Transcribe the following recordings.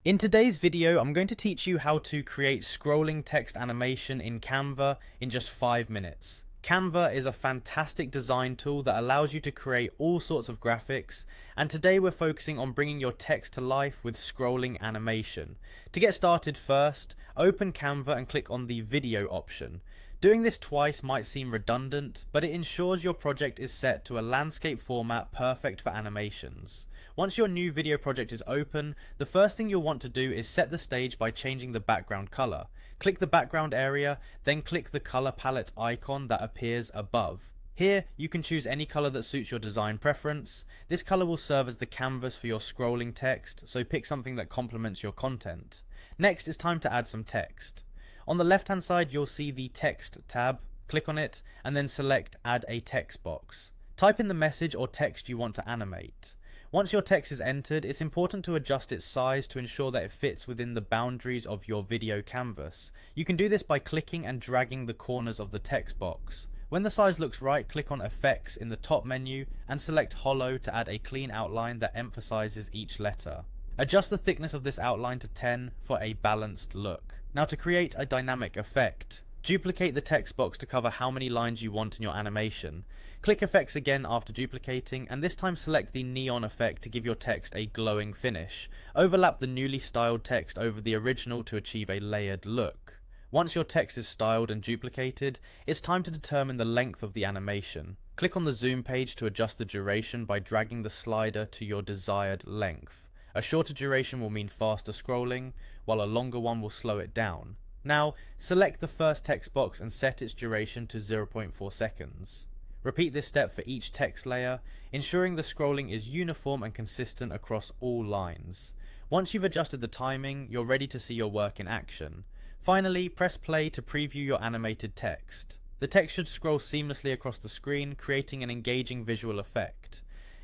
In today's video, I'm going to teach you how to create scrolling text animation in Canva in just 5 minutes. Canva is a fantastic design tool that allows you to create all sorts of graphics, and today we're focusing on bringing your text to life with scrolling animation. To get started, first, open Canva and click on the video option. Doing this twice might seem redundant, but it ensures your project is set to a landscape format perfect for animations. Once your new video project is open, the first thing you'll want to do is set the stage by changing the background color. Click the background area, then click the color palette icon that appears above. Here, you can choose any color that suits your design preference. This color will serve as the canvas for your scrolling text, so pick something that complements your content. Next, it's time to add some text. On the left hand side, you'll see the text tab. Click on it and then select add a text box. Type in the message or text you want to animate. Once your text is entered, it's important to adjust its size to ensure that it fits within the boundaries of your video canvas. You can do this by clicking and dragging the corners of the text box. When the size looks right, click on Effects in the top menu and select Hollow to add a clean outline that emphasizes each letter. Adjust the thickness of this outline to 10 for a balanced look. Now, to create a dynamic effect, duplicate the text box to cover how many lines you want in your animation. Click Effects again after duplicating, and this time select the neon effect to give your text a glowing finish. Overlap the newly styled text over the original to achieve a layered look. Once your text is styled and duplicated, it's time to determine the length of the animation. Click on the zoom page to adjust the duration by dragging the slider to your desired length. A shorter duration will mean faster scrolling, while a longer one will slow it down. Now, select the first text box and set its duration to 0.4 seconds. Repeat this step for each text layer, ensuring the scrolling is uniform and consistent across all lines. Once you've adjusted the timing, you're ready to see your work in action. Finally, press play to preview your animated text. The text should scroll seamlessly across the screen, creating an engaging visual effect.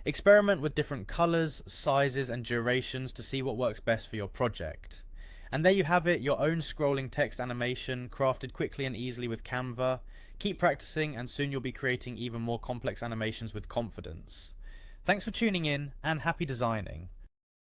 Experiment with different colors, sizes, and durations to see what works best for your project. And there you have it, your own scrolling text animation, crafted quickly and easily with Canva. Keep practicing, and soon you'll be creating even more complex animations with confidence. Thanks for tuning in, and happy designing.